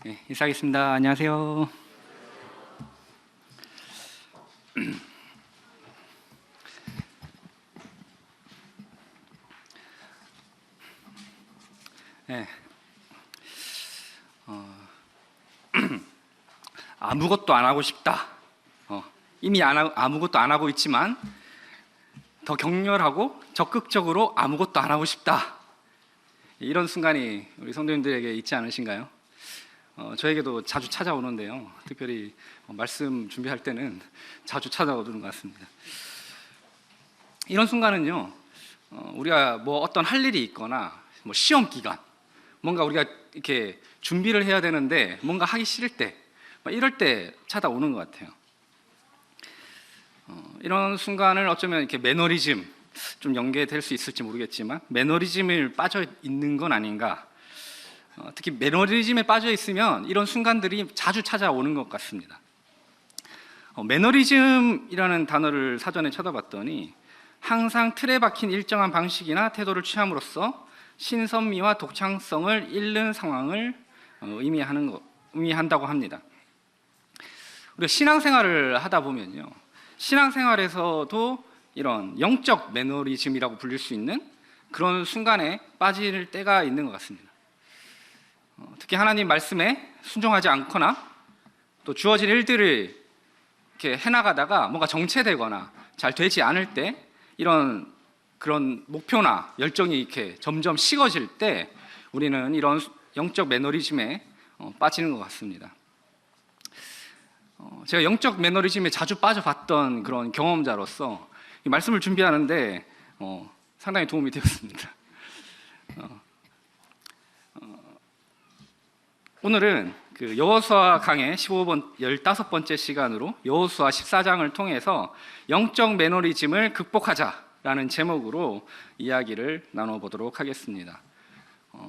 네, 인사하겠습니다. 안녕하세요. 네, 아무것도 안 하고 싶다. 이미 아무것도 안 하고 있지만 더 격렬하고 적극적으로 아무것도 안 하고 싶다. 이런 순간이 우리 성도님들에게 있지 않으신가요? 저에게도 자주 찾아오는데요. 특별히 말씀 준비할 때는 자주 찾아오는 것 같습니다. 이런 순간은요, 우리가 뭐 어떤 할 일이 있거나 뭐 시험 기간, 뭔가 우리가 이렇게 준비를 해야 되는데 뭔가 하기 싫을 때, 이럴 때 찾아오는 것 같아요. 이런 순간을 어쩌면 이렇게 매너리즘, 좀 연계될 수 있을지 모르겠지만 매너리즘을 빠져 있는 건 아닌가. 특히 매너리즘에 빠져 있으면 이런 순간들이 자주 찾아오는 것 같습니다. 매너리즘이라는 단어를 사전에 찾아봤더니 항상 틀에 박힌 일정한 방식이나 태도를 취함으로써 신선미와 독창성을 잃는 상황을 의미한다고 합니다. 우리가 신앙생활을 하다 보면요, 신앙생활에서도 이런 영적 매너리즘이라고 불릴 수 있는 그런 순간에 빠질 때가 있는 것 같습니다. 특히 하나님 말씀에 순종하지 않거나 또 주어진 일들을 이렇게 해나가다가 뭔가 정체되거나 잘 되지 않을 때, 그런 목표나 열정이 이렇게 점점 식어질 때 우리는 이런 영적 매너리즘에 빠지는 것 같습니다. 제가 영적 매너리즘에 자주 빠져봤던 그런 경험자로서 이 말씀을 준비하는데 상당히 도움이 되었습니다. 오늘은 그 여호수아 강의 15번째 시간으로 여호수아 14장을 통해서 영적 매너리즘을 극복하자라는 제목으로 이야기를 나눠보도록 하겠습니다.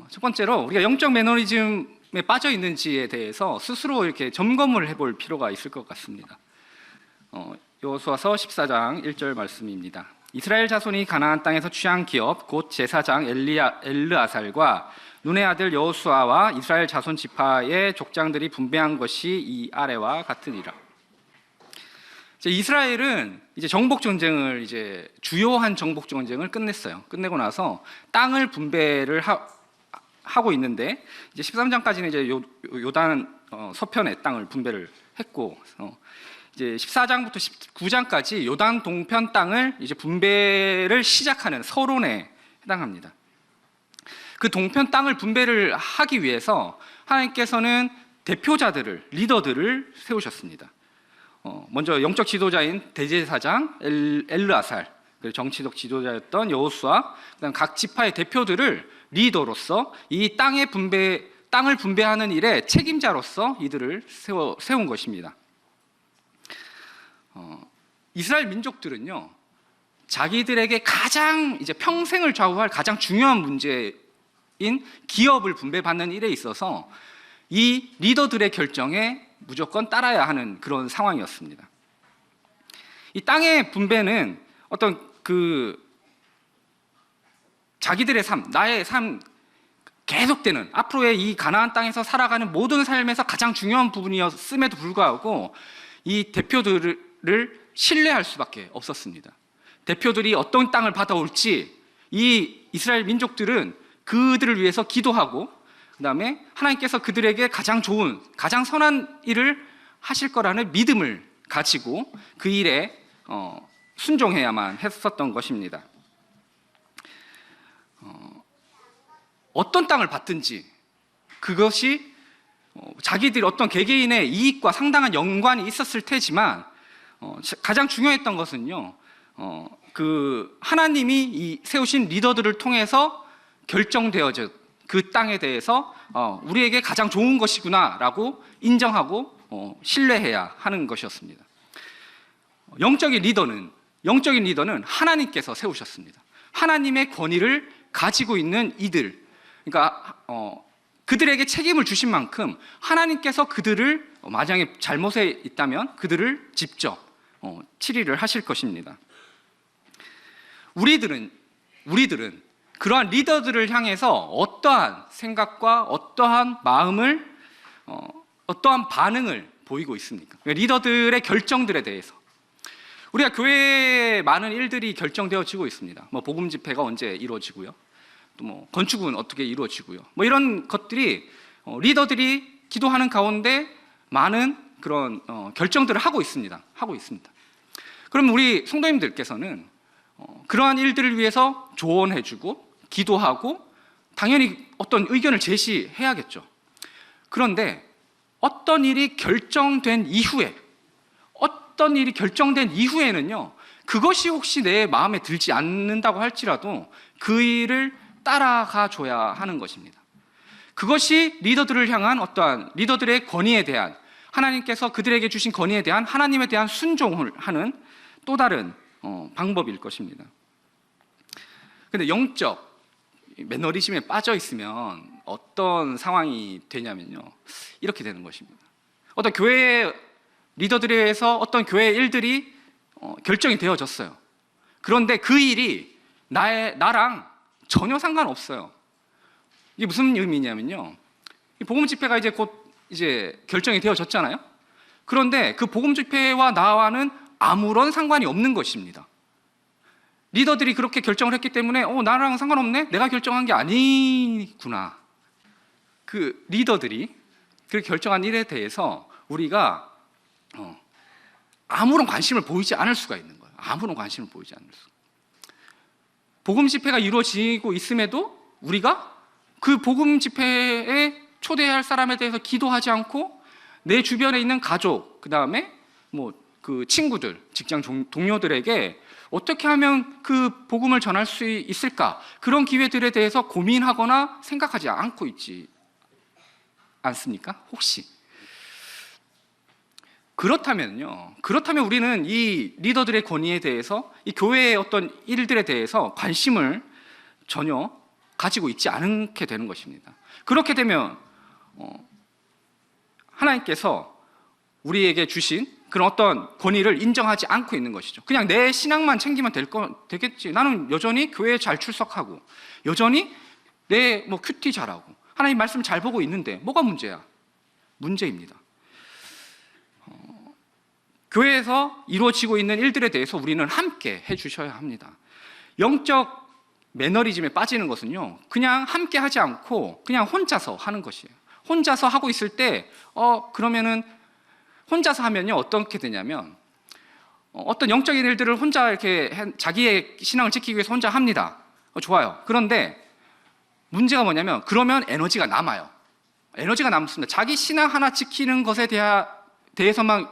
첫 번째로 우리가 영적 매너리즘에 빠져 있는지에 대해서 스스로 이렇게 점검을 해볼 필요가 있을 것 같습니다. 여호수아서 14장 1절 말씀입니다. 이스라엘 자손이 가나안 땅에서 취한 기업 곧 제사장 엘르아살과 눈의 아들 여호수아와 이스라엘 자손 지파의 족장들이 분배한 것이 이 아래와 같으니라. 이스라엘은 이제 정복 전쟁을 주요한 정복 전쟁을 끝냈어요. 끝내고 나서 땅을 분배를 하고 있는데 이제 13장까지는 이제 요단 서편의 땅을 분배를 했고 이제 14장부터 19장까지 요단 동편 땅을 이제 분배를 시작하는 서론에 해당합니다. 그 동편 땅을 분배를 하기 위해서 하나님께서는 대표자들을, 리더들을 세우셨습니다. 먼저 영적 지도자인 대제사장 엘르아살, 정치적 지도자였던 여호수아, 그다음 각 지파의 대표들을 리더로서 이 땅을 분배하는 일에 책임자로서 이들을 세운 것입니다. 이스라엘 민족들은요, 자기들에게 가장 평생을 좌우할 가장 중요한 문제인 기업을 분배받는 일에 있어서 이 리더들의 결정에 무조건 따라야 하는 그런 상황이었습니다. 이 땅의 분배는 어떤 자기들의 삶, 나의 삶, 계속되는 앞으로의 이 가나안 땅에서 살아가는 모든 삶에서 가장 중요한 부분이었음에도 불구하고 이 대표들을 신뢰할 수밖에 없었습니다. 대표들이 어떤 땅을 받아올지 이 이스라엘 민족들은 그들을 위해서 기도하고 그다음에 하나님께서 그들에게 가장 좋은, 가장 선한 일을 하실 거라는 믿음을 가지고 그 일에 순종해야만 했었던 것입니다. 어떤 땅을 받든지 그것이 자기들이 어떤 개개인의 이익과 상당한 연관이 있었을 테지만 가장 중요했던 것은요, 하나님이 세우신 리더들을 통해서 결정되어진 그 땅에 대해서 우리에게 가장 좋은 것이구나라고 인정하고 신뢰해야 하는 것이었습니다. 영적인 리더는 하나님께서 세우셨습니다. 하나님의 권위를 가지고 있는 이들, 그러니까 그들에게 책임을 주신 만큼 하나님께서 그들을 만약에 잘못에 있다면 그들을 직접 치리를 하실 것입니다. 우리들은 그러한 리더들을 향해서 어떠한 생각과 어떠한 마음을 어떠한 반응을 보이고 있습니까? 리더들의 결정들에 대해서 우리가 교회에 많은 일들이 결정되어지고 있습니다. 뭐 복음 집회가 언제 이루어지고요, 또 뭐 건축은 어떻게 이루어지고요, 뭐 이런 것들이 리더들이 기도하는 가운데 많은 그런 결정들을 하고 있습니다. 그럼 우리 성도님들께서는 그러한 일들을 위해서 조언해주고 기도하고 당연히 어떤 의견을 제시해야겠죠. 그런데 어떤 일이 결정된 이후에는요, 그것이 혹시 내 마음에 들지 않는다고 할지라도 그 일을 따라가 줘야 하는 것입니다. 그것이 리더들을 향한 어떠한 리더들의 권위에 대한, 하나님께서 그들에게 주신 권위에 대한 하나님에 대한 순종을 하는 또 다른 방법일 것입니다. 근데 영적 매너리즘에 빠져 있으면 어떤 상황이 되냐면요, 이렇게 되는 것입니다. 어떤 교회 리더들에 의해서 어떤 교회의 일들이 결정이 되어졌어요. 그런데 그 일이 나랑 전혀 상관없어요. 이게 무슨 의미냐면요, 이 복음 집회가 이제 곧 결정이 되어졌잖아요. 그런데 그 복음 집회와 나와는 아무런 상관이 없는 것입니다. 리더들이 그렇게 결정을 했기 때문에 나랑 상관없네? 내가 결정한 게 아니구나. 그 리더들이 그렇게 결정한 일에 대해서 우리가 아무런 관심을 보이지 않을 수가 있는 거예요. 아무런 관심을 보이지 않을 수. 복음 집회가 이루어지고 있음에도 우리가 그 복음 집회에 초대해야 할 사람에 대해서 기도하지 않고 내 주변에 있는 가족, 그 다음에 뭐 그 친구들, 직장 동료들에게 어떻게 하면 그 복음을 전할 수 있을까? 그런 기회들에 대해서 고민하거나 생각하지 않고 있지 않습니까? 혹시? 그렇다면 우리는 이 리더들의 권위에 대해서, 이 교회의 어떤 일들에 대해서 관심을 전혀 가지고 있지 않게 되는 것입니다. 그렇게 되면 하나님께서 우리에게 주신 그런 어떤 권위를 인정하지 않고 있는 것이죠. 그냥 내 신앙만 챙기면 되겠지. 나는 여전히 교회에 잘 출석하고 여전히 내 큐티 잘하고 하나님 말씀 잘 보고 있는데 뭐가 문제야? 문제입니다. 교회에서 이루어지고 있는 일들에 대해서 우리는 함께 해주셔야 합니다. 영적 매너리즘에 빠지는 것은요, 그냥 함께 하지 않고 그냥 혼자서 하는 것이에요. 혼자서 하고 있을 때 그러면은 혼자서 하면요 어떻게 되냐면 어떤 영적인 일들을 혼자 이렇게 자기의 신앙을 지키기 위해서 혼자 합니다. 좋아요. 그런데 문제가 뭐냐면 그러면 에너지가 남아요. 에너지가 남습니다. 자기 신앙 하나 지키는 것에 대해서만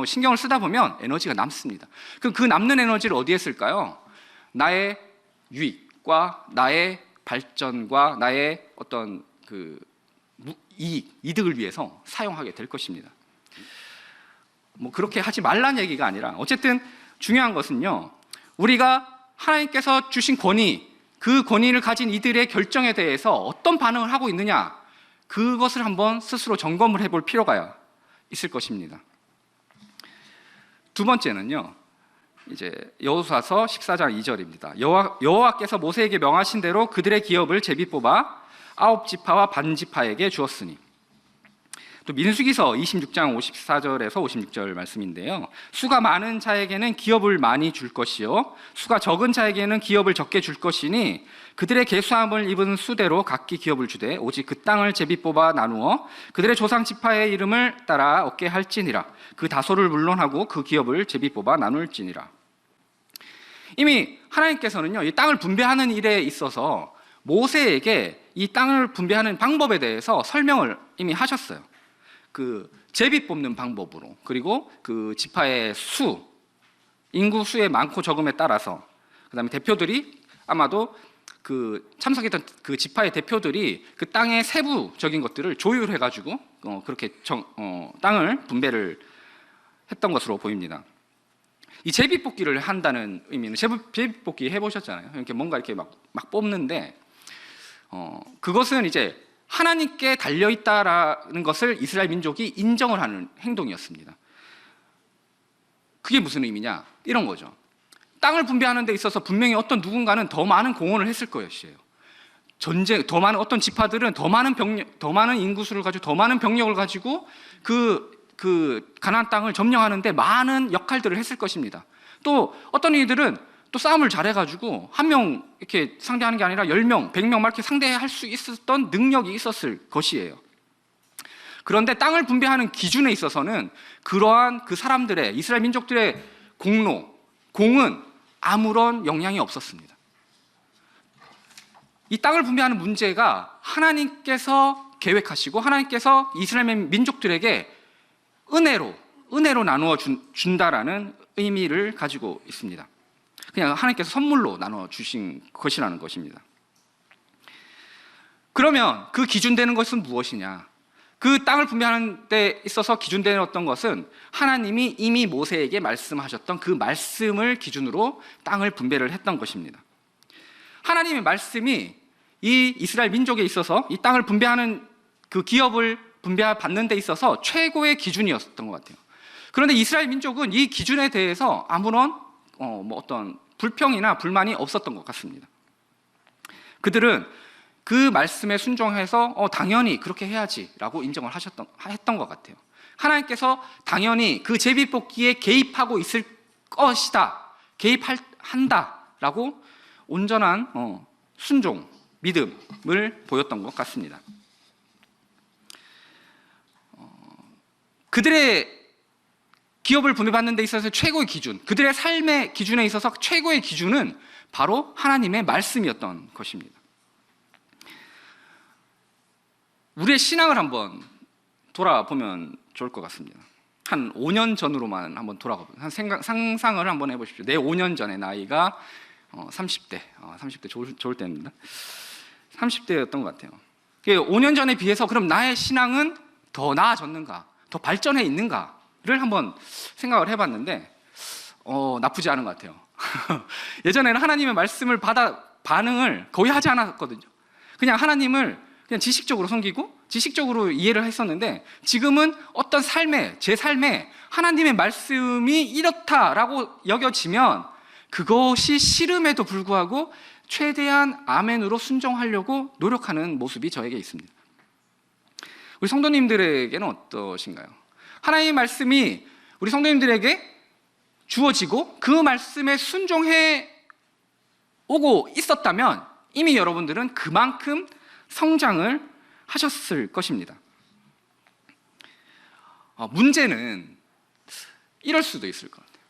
신경을 쓰다 보면 에너지가 남습니다. 그럼 그 남는 에너지를 어디에 쓸까요? 나의 유익과 나의 발전과 나의 어떤 그 이득을 위해서 사용하게 될 것입니다. 그렇게 하지 말라는 얘기가 아니라, 어쨌든 중요한 것은요, 우리가 하나님께서 주신 권위, 그 권위를 가진 이들의 결정에 대해서 어떤 반응을 하고 있느냐, 그것을 한번 스스로 점검을 해볼 필요가 있을 것입니다. 두 번째는요, 이제 여호수아서 14장 2절입니다. 여호와께서 모세에게 명하신 대로 그들의 기업을 제비 뽑아 9지파와 반지파에게 주었으니. 또 민수기서 26장 54절에서 56절 말씀인데요, 수가 많은 자에게는 기업을 많이 줄 것이요 수가 적은 자에게는 기업을 적게 줄 것이니 그들의 계수함을 입은 수대로 각기 기업을 주되 오직 그 땅을 제비 뽑아 나누어 그들의 조상 지파의 이름을 따라 얻게 할지니라. 그 다소를 물론하고 그 기업을 제비 뽑아 나눌지니라. 이미 하나님께서는요, 이 땅을 분배하는 일에 있어서 모세에게 이 땅을 분배하는 방법에 대해서 설명을 이미 하셨어요. 그 제비 뽑는 방법으로, 그리고 그 지파의 인구 수의 많고 적음에 따라서, 그 다음에 대표들이 아마도 그 참석했던 그 지파의 대표들이 그 땅의 세부적인 것들을 조율해가지고 그렇게 땅을 분배를 했던 것으로 보입니다. 이 제비뽑기를 한다는 의미는, 제비뽑기 해보셨잖아요. 이렇게 뭔가 이렇게 막 뽑는데 그것은 이제 하나님께 달려있다라는 것을 이스라엘 민족이 인정을 하는 행동이었습니다. 그게 무슨 의미냐? 이런 거죠. 땅을 분배하는 데 있어서 분명히 어떤 누군가는 더 많은 공헌을 했을 것이에요. 전쟁, 더 많은 어떤 지파들은 더 많은 인구수를 가지고 더 많은 병력을 가지고 그 가나안 땅을 점령하는데 많은 역할들을 했을 것입니다. 또 어떤 이들은 또 싸움을 잘해가지고 한 명 이렇게 상대하는 게 아니라 10명, 100명 막 이렇게 상대할 수 있었던 능력이 있었을 것이에요. 그런데 땅을 분배하는 기준에 있어서는 그러한 그 사람들의, 이스라엘 민족들의 공은 아무런 영향이 없었습니다. 이 땅을 분배하는 문제가 하나님께서 계획하시고 하나님께서 이스라엘 민족들에게 은혜로 나누어 준다라는 의미를 가지고 있습니다. 그냥 하나님께서 선물로 나눠 주신 것이라는 것입니다. 그러면 그 기준되는 것은 무엇이냐? 그 땅을 분배하는 데 있어서 기준되는 어떤 것은 하나님이 이미 모세에게 말씀하셨던 그 말씀을 기준으로 땅을 분배를 했던 것입니다. 하나님의 말씀이 이 이스라엘 민족에 있어서 이 땅을 분배하는 그 기업을 분배받는 데 있어서 최고의 기준이었던 것 같아요. 그런데 이스라엘 민족은 이 기준에 대해서 아무런 어떤 불평이나 불만이 없었던 것 같습니다. 그들은 그 말씀에 순종해서 당연히 그렇게 해야지라고 인정을 했던 것 같아요. 하나님께서 당연히 그 제비뽑기에 개입하고 있을 것이다, 개입한다라고 온전한 순종, 믿음을 보였던 것 같습니다. 그들의 기업을 분배받는 데 있어서 최고의 기준, 그들의 삶의 기준에 있어서 최고의 기준은 바로 하나님의 말씀이었던 것입니다. 우리의 신앙을 한번 돌아보면 좋을 것 같습니다. 한 5년 전으로만 한번 돌아가보면 상상을 한번 해보십시오. 내 5년 전의 나이가 30대, 30대 좋을 때입니다. 30대였던 것 같아요. 5년 전에 비해서 그럼 나의 신앙은 더 나아졌는가, 더 발전해 있는가를 한번 생각을 해봤는데 나쁘지 않은 것 같아요. 예전에는 하나님의 말씀을 받아 반응을 거의 하지 않았거든요. 그냥 하나님을 그냥 지식적으로 섬기고 지식적으로 이해를 했었는데, 지금은 어떤 제 삶에 하나님의 말씀이 이렇다라고 여겨지면 그것이 싫음에도 불구하고 최대한 아멘으로 순종하려고 노력하는 모습이 저에게 있습니다. 우리 성도님들에게는 어떠신가요? 하나님의 말씀이 우리 성도님들에게 주어지고 그 말씀에 순종해 오고 있었다면 이미 여러분들은 그만큼 성장을 하셨을 것입니다. 문제는 이럴 수도 있을 것 같아요.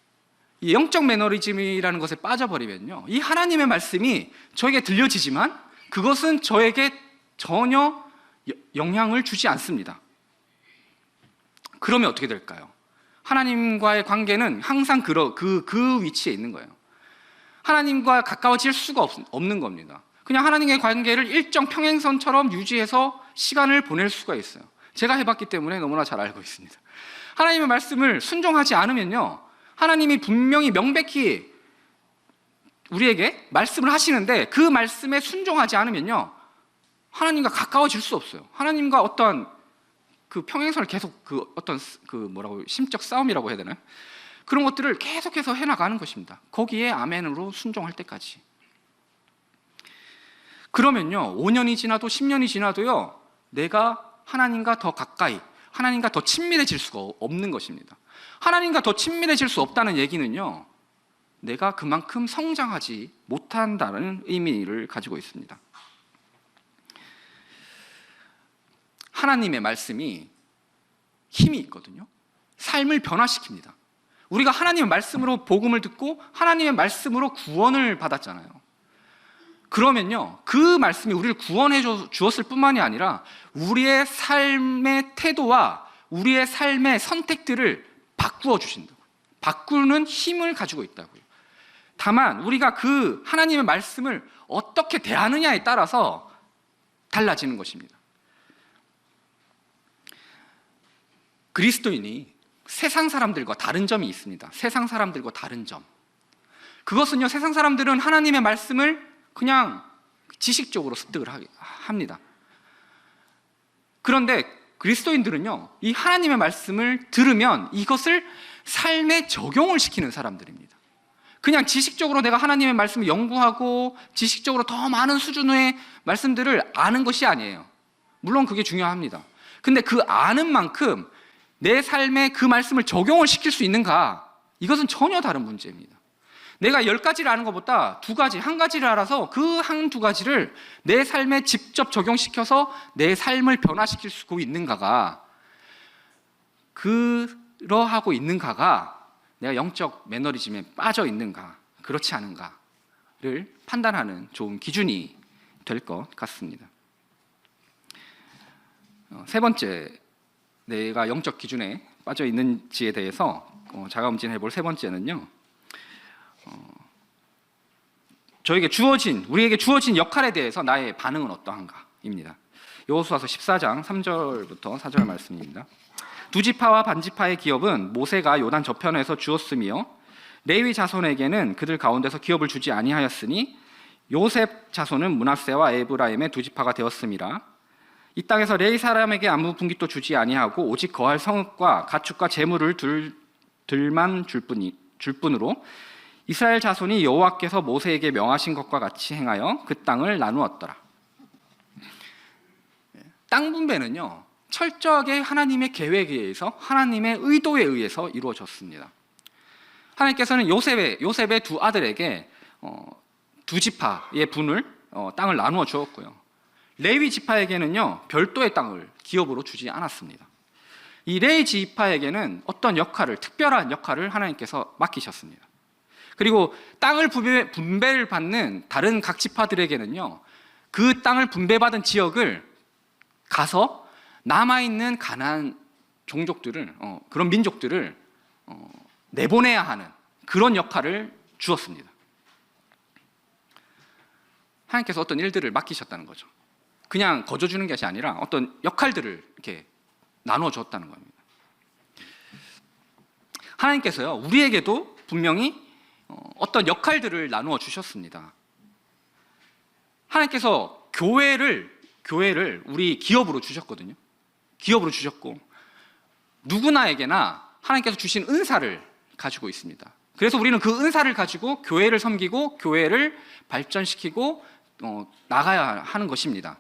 이 영적 매너리즘이라는 것에 빠져버리면요, 이 하나님의 말씀이 저에게 들려지지만 그것은 저에게 전혀 영향을 주지 않습니다. 그러면 어떻게 될까요? 하나님과의 관계는 항상 그 위치에 있는 거예요. 하나님과 가까워질 수가 없는 겁니다. 그냥 하나님의 관계를 일정 평행선처럼 유지해서 시간을 보낼 수가 있어요. 제가 해봤기 때문에 너무나 잘 알고 있습니다. 하나님의 말씀을 순종하지 않으면요, 하나님이 분명히 명백히 우리에게 말씀을 하시는데 그 말씀에 순종하지 않으면요, 하나님과 가까워질 수 없어요. 하나님과 어떠한 그 평행선을 계속 심적 싸움이라고 해야 되나요? 그런 것들을 계속해서 해나가는 것입니다. 거기에 아멘으로 순종할 때까지. 그러면요, 5년이 지나도 10년이 지나도요, 내가 하나님과 더 가까이, 하나님과 더 친밀해질 수가 없는 것입니다. 하나님과 더 친밀해질 수 없다는 얘기는요, 내가 그만큼 성장하지 못한다는 의미를 가지고 있습니다. 하나님의 말씀이 힘이 있거든요. 삶을 변화시킵니다. 우리가 하나님의 말씀으로 복음을 듣고 하나님의 말씀으로 구원을 받았잖아요. 그러면요, 그 말씀이 우리를 구원해 주었을 뿐만이 아니라 우리의 삶의 태도와 우리의 삶의 선택들을 바꾸어 주신다고요. 바꾸는 힘을 가지고 있다고요. 다만 우리가 그 하나님의 말씀을 어떻게 대하느냐에 따라서 달라지는 것입니다. 그리스도인이 세상 사람들과 다른 점이 있습니다. 세상 사람들과 다른 점. 그것은요, 세상 사람들은 하나님의 말씀을 그냥 지식적으로 습득을 합니다. 그런데 그리스도인들은요, 이 하나님의 말씀을 들으면 이것을 삶에 적용을 시키는 사람들입니다. 그냥 지식적으로 내가 하나님의 말씀을 연구하고 지식적으로 더 많은 수준의 말씀들을 아는 것이 아니에요. 물론 그게 중요합니다. 근데 그 아는 만큼 내 삶에 그 말씀을 적용을 시킬 수 있는가? 이것은 전혀 다른 문제입니다. 내가 10가지를 아는 것보다 2가지, 1가지를 알아서 그 한 2가지를 내 삶에 직접 적용시켜서 내 삶을 변화시킬 수 있는가가, 그러하고 있는가가 내가 영적 매너리즘에 빠져 있는가, 그렇지 않은가를 판단하는 좋은 기준이 될 것 같습니다. 세 번째, 내가 영적 기준에 빠져 있는지에 대해서 자가검진해 볼 세 번째는요, 우리에게 주어진 역할에 대해서 나의 반응은 어떠한가입니다. 여호수아서 14장 3절부터 4절 말씀입니다. 두 지파와 반 지파의 기업은 모세가 요단 저편에서 주었으며 레위 자손에게는 그들 가운데서 기업을 주지 아니하였으니 요셉 자손은 므낫세와 에브라임의 두 지파가 되었음이라. 이 땅에서 레위 사람에게 아무 분깃도 주지 아니하고 오직 거할 성읍과 가축과 재물을 들만 줄 뿐으로 이스라엘 자손이 여호와께서 모세에게 명하신 것과 같이 행하여 그 땅을 나누었더라. 땅 분배는요, 철저하게 하나님의 계획에 의해서, 하나님의 의도에 의해서 이루어졌습니다. 하나님께서는 요셉의 두 아들에게 두 지파의 분을 땅을 나누어 주었고요. 레위 지파에게는요, 별도의 땅을 기업으로 주지 않았습니다. 이 레위 지파에게는 어떤 역할을, 특별한 역할을 하나님께서 맡기셨습니다. 그리고 땅을 분배를 받는 다른 각 지파들에게는요, 그 땅을 분배받은 지역을 가서 남아있는 가나안 종족들을, 그런 민족들을 내보내야 하는 그런 역할을 주었습니다. 하나님께서 어떤 일들을 맡기셨다는 거죠. 그냥 거저주는 것이 아니라 어떤 역할들을 이렇게 나누어 줬다는 겁니다. 하나님께서요, 우리에게도 분명히 어떤 역할들을 나누어 주셨습니다. 하나님께서 교회를 우리 기업으로 주셨거든요. 기업으로 주셨고, 누구나에게나 하나님께서 주신 은사를 가지고 있습니다. 그래서 우리는 그 은사를 가지고 교회를 섬기고 교회를 발전시키고 나가야 하는 것입니다.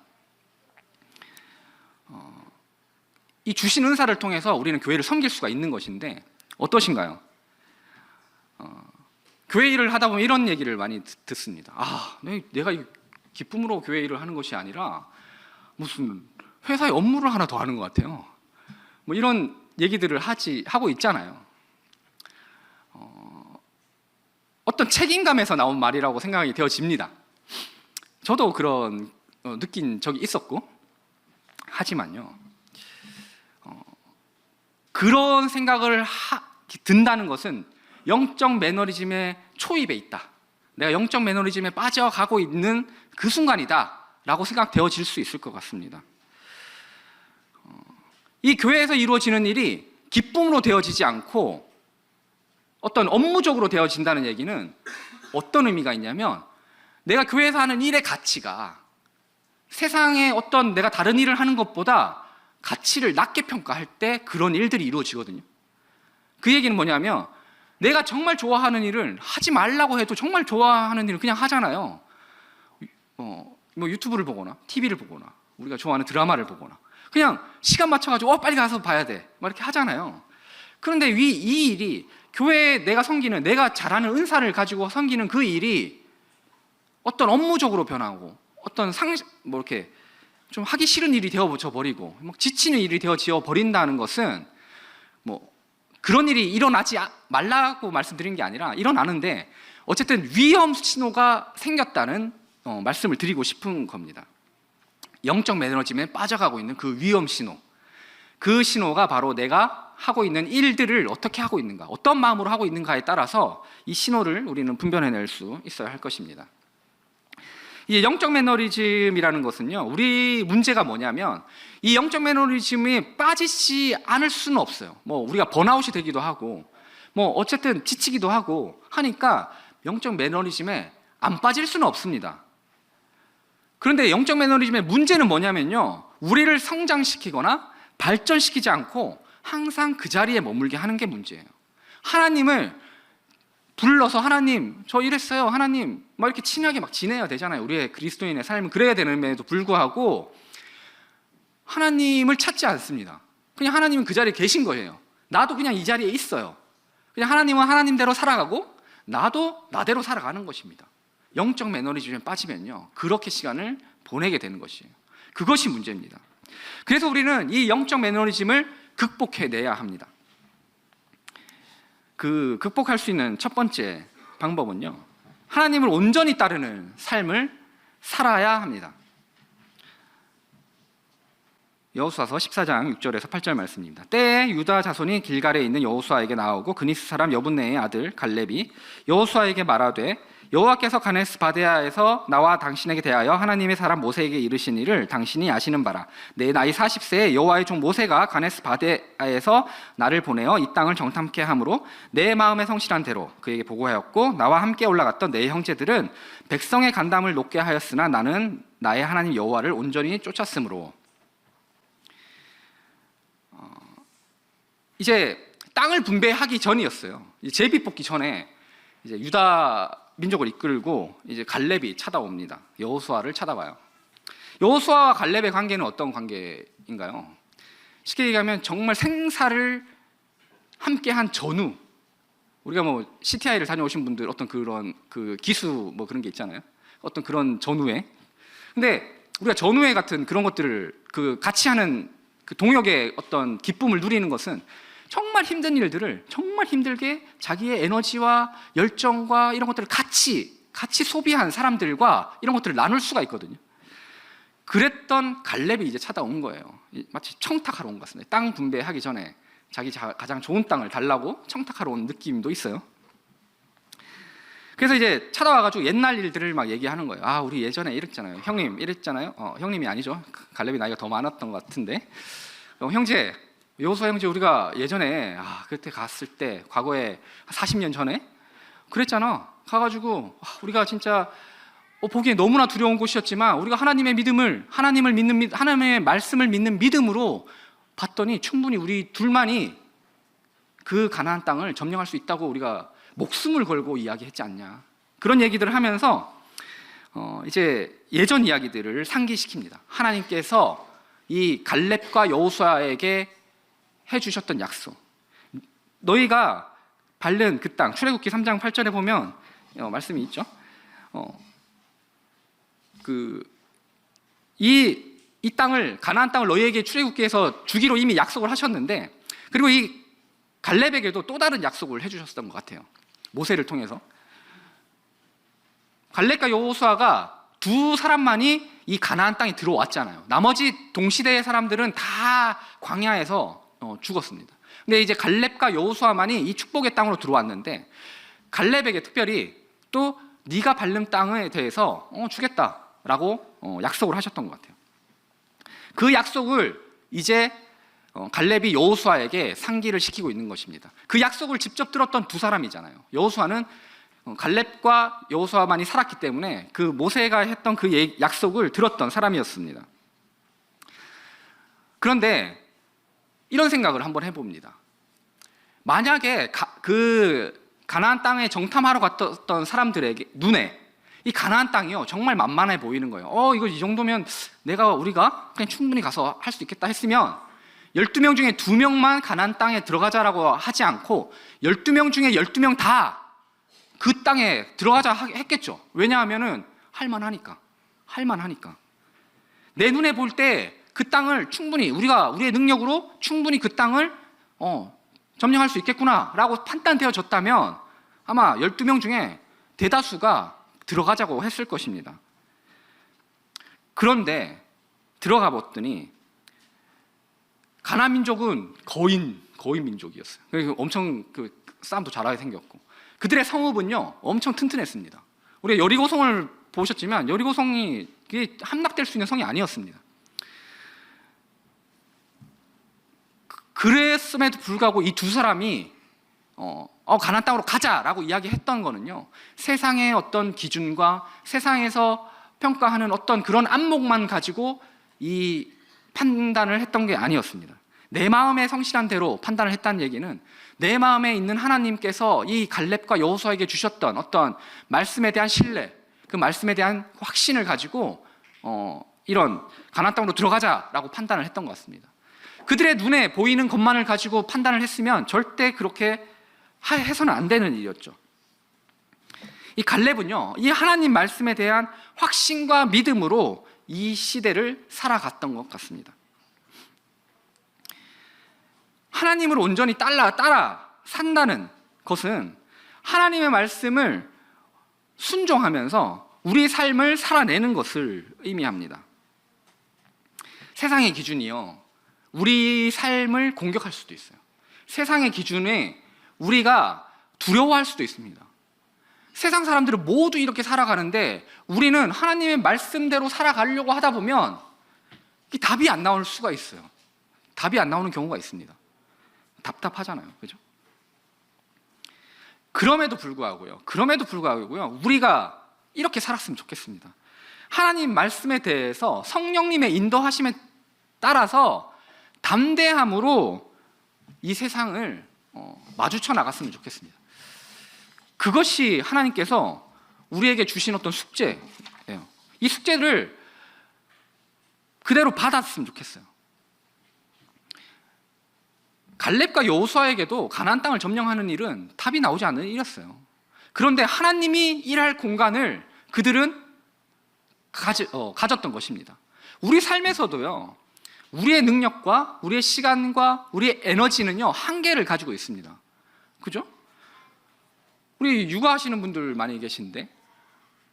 이 주신 은사를 통해서 우리는 교회를 섬길 수가 있는 것인데 어떠신가요? 교회 일을 하다 보면 이런 얘기를 많이 듣습니다. 내가 기쁨으로 교회 일을 하는 것이 아니라 무슨 회사에 업무를 하나 더 하는 것 같아요. 뭐 이런 얘기들을 하고 있잖아요. 어떤 책임감에서 나온 말이라고 생각이 되어집니다. 저도 그런 느낀 적이 있었고, 하지만요, 그런 생각을 든다는 것은 영적 매너리즘의 초입에 있다, 내가 영적 매너리즘에 빠져가고 있는 그 순간이다 라고 생각되어질 수 있을 것 같습니다. 이 교회에서 이루어지는 일이 기쁨으로 되어지지 않고 어떤 업무적으로 되어진다는 얘기는 어떤 의미가 있냐면, 내가 교회에서 하는 일의 가치가 세상에 어떤 내가 다른 일을 하는 것보다 가치를 낮게 평가할 때 그런 일들이 이루어지거든요. 그 얘기는 뭐냐면, 내가 정말 좋아하는 일을 하지 말라고 해도 정말 좋아하는 일을 그냥 하잖아요. 뭐 유튜브를 보거나 TV를 보거나 우리가 좋아하는 드라마를 보거나 그냥 시간 맞춰가지고 빨리 가서 봐야 돼 막 이렇게 하잖아요. 그런데 이 일이 교회에 내가 섬기는, 내가 잘하는 은사를 가지고 섬기는 그 일이 어떤 업무적으로 변하고 어떤 이렇게 좀 하기 싫은 일이 되어져 버리고 막 지치는 일이 되어져 버린다는 것은 뭐 그런 일이 일어나지 말라고 말씀드린 게 아니라 일어나는데 어쨌든 위험 신호가 생겼다는 말씀을 드리고 싶은 겁니다. 영적 매너리즘에 빠져가고 있는 그 위험 신호, 그 신호가 바로 내가 하고 있는 일들을 어떻게 하고 있는가, 어떤 마음으로 하고 있는가에 따라서 이 신호를 우리는 분별해낼 수 있어야 할 것입니다. 이 영적 매너리즘이라는 것은요, 우리 문제가 뭐냐면 이 영적 매너리즘에 빠지지 않을 수는 없어요. 뭐 우리가 번아웃이 되기도 하고 뭐 어쨌든 지치기도 하고 하니까 영적 매너리즘에 안 빠질 수는 없습니다. 그런데 영적 매너리즘의 문제는 뭐냐면요, 우리를 성장시키거나 발전시키지 않고 항상 그 자리에 머물게 하는 게 문제예요. 하나님을 불러서 하나님 저 이랬어요, 하나님 막 이렇게 친하게 막 지내야 되잖아요. 우리의 그리스도인의 삶은 그래야 되는데도 불구하고 하나님을 찾지 않습니다. 그냥 하나님은 그 자리에 계신 거예요. 나도 그냥 이 자리에 있어요. 그냥 하나님은 하나님대로 살아가고 나도 나대로 살아가는 것입니다. 영적 매너리즘에 빠지면요, 그렇게 시간을 보내게 되는 것이에요. 그것이 문제입니다. 그래서 우리는 이 영적 매너리즘을 극복해내야 합니다. 그 극복할 수 있는 첫 번째 방법은요, 하나님을 온전히 따르는 삶을 살아야 합니다. 여호수아서 14장 6절에서 8절 말씀입니다. 때에 유다 자손이 길갈에 있는 여호수아에게 나오고 그니스 사람 여분네의 아들 갈렙이 여호수아에게 말하되 여호와께서 가데스 바네아에서 나와 당신에게 대하여 하나님의 사람 모세에게 이르신 일을 당신이 아시는 바라. 내 나이 40세에 여호와의 종 모세가 가데스 바네아에서 나를 보내어 이 땅을 정탐케 함으로 내 마음에 성실한 대로 그에게 보고하였고 나와 함께 올라갔던 내 형제들은 백성의 간담을 높게 하였으나 나는 나의 하나님 여호와를 온전히 쫓았으므로. 이제 땅을 분배하기 전이었어요. 제비 뽑기 전에 이제 유다 민족을 이끌고 이제 갈렙이 찾아옵니다. 여호수아를 찾아와요. 여호수아와 갈렙의 관계는 어떤 관계인가요? 쉽게 얘기하면 정말 생사를 함께한 전우. 우리가 뭐 CTI를 다녀오신 분들 어떤 그런 그 기수 뭐 그런 게 있잖아요. 어떤 그런 전우회. 근데 우리가 전우회 같은 그런 것들을 그 같이 하는 그 동역의 어떤 기쁨을 누리는 것은 정말 힘든 일들을 정말 힘들게 자기의 에너지와 열정과 이런 것들을 같이 소비한 사람들과 이런 것들을 나눌 수가 있거든요. 그랬던 갈렙이 이제 찾아온 거예요. 마치 청탁하러 온 것 같습니다. 땅 분배하기 전에 자기 가장 좋은 땅을 달라고 청탁하러 온 느낌도 있어요. 그래서 이제 찾아와가지고 옛날 일들을 막 얘기하는 거예요. 아, 우리 예전에 이랬잖아요. 형님 이랬잖아요. 형님이 아니죠. 갈렙이 나이가 더 많았던 것 같은데, 형제, 여호수아 형제, 우리가 예전에 그때 갔을 때 과거에 40년 전에 그랬잖아. 가가지고 우리가 진짜 보기에 너무나 두려운 곳이었지만 우리가 하나님의 말씀을 믿는 믿음으로 봤더니 충분히 우리 둘만이 그 가나안 땅을 점령할 수 있다고 우리가 목숨을 걸고 이야기했지 않냐. 그런 얘기들을 하면서 이제 예전 이야기들을 상기시킵니다. 하나님께서 이 갈렙과 여호수아에게 해주셨던 약속, 너희가 밟는 그 땅, 출애굽기 3장 8절에 보면 말씀이 있죠. 이 땅을, 가나안 땅을 너희에게 출애굽기에서 주기로 이미 약속을 하셨는데, 그리고 이 갈렙에게도 또 다른 약속을 해주셨던 것 같아요. 모세를 통해서 갈렙과 여호수아가 두 사람만이 이 가나안 땅에 들어왔잖아요. 나머지 동시대의 사람들은 다 광야에서 죽었습니다. 근데 이제 갈렙과 여호수아만이 이 축복의 땅으로 들어왔는데, 갈렙에게 특별히 또 네가 밟는 땅에 대해서 주겠다라고 약속을 하셨던 것 같아요. 그 약속을 이제 갈렙이 여호수아에게 상기를 시키고 있는 것입니다. 그 약속을 직접 들었던 두 사람이잖아요. 여호수아는 갈렙과 여호수아만이 살았기 때문에 그 모세가 했던 그 약속을 들었던 사람이었습니다. 그런데 이런 생각을 한번 해봅니다. 만약에 그 가나안 땅에 정탐하러 갔던 사람들에게 눈에 이 가나안 땅이요 정말 만만해 보이는 거예요. 이거 이 정도면 우리가 그냥 충분히 가서 할 수 있겠다 했으면 12명 중에 2명만 가나안 땅에 들어가자라고 하지 않고 12명 중에 12명 다 그 땅에 들어가자 했겠죠. 왜냐하면은 할만하니까. 내 눈에 볼 때 그 땅을 충분히 우리의 능력으로 충분히 그 땅을 점령할 수 있겠구나라고 판단되어졌다면 아마 12명 중에 대다수가 들어가자고 했을 것입니다. 그런데 들어가 봤더니 가나안 민족은 거인 민족이었어요. 그래서 엄청 싸움도 잘하게 생겼고, 그들의 성읍은요 엄청 튼튼했습니다. 우리가 여리고성을 보셨지만 여리고성이 함락될 수 있는 성이 아니었습니다. 그랬음에도 불구하고 이 두 사람이 가나안 땅으로 가자라고 이야기했던 거는요, 세상의 어떤 기준과 세상에서 평가하는 어떤 그런 안목만 가지고 이 판단을 했던 게 아니었습니다. 내 마음에 성실한 대로 판단을 했다는 얘기는 내 마음에 있는 하나님께서 이 갈렙과 여호수아에게 주셨던 어떤 말씀에 대한 신뢰, 그 말씀에 대한 확신을 가지고 이런 가나안 땅으로 들어가자라고 판단을 했던 것 같습니다. 그들의 눈에 보이는 것만을 가지고 판단을 했으면 절대 그렇게 해서는 안 되는 일이었죠. 이 갈렙은요, 이 하나님 말씀에 대한 확신과 믿음으로 이 시대를 살아갔던 것 같습니다. 하나님을 온전히 따라 산다는 것은 하나님의 말씀을 순종하면서 우리의 삶을 살아내는 것을 의미합니다. 세상의 기준이요, 우리 삶을 공격할 수도 있어요. 세상의 기준에 우리가 두려워할 수도 있습니다. 세상 사람들은 모두 이렇게 살아가는데 우리는 하나님의 말씀대로 살아가려고 하다 보면 답이 안 나올 수가 있어요. 답이 안 나오는 경우가 있습니다. 답답하잖아요, 그죠? 그럼에도 불구하고요, 우리가 이렇게 살았으면 좋겠습니다. 하나님 말씀에 대해서 성령님의 인도하심에 따라서 담대함으로 이 세상을 마주쳐 나갔으면 좋겠습니다. 그것이 하나님께서 우리에게 주신 어떤 숙제예요. 이 숙제를 그대로 받았으면 좋겠어요. 갈렙과 여호수아에게도 가나안 땅을 점령하는 일은 답이 나오지 않는 일이었어요. 그런데 하나님이 일할 공간을 그들은 가졌던 것입니다. 우리 삶에서도요, 우리의 능력과 우리의 시간과 우리의 에너지는요, 한계를 가지고 있습니다. 그죠? 우리 육아하시는 분들 많이 계신데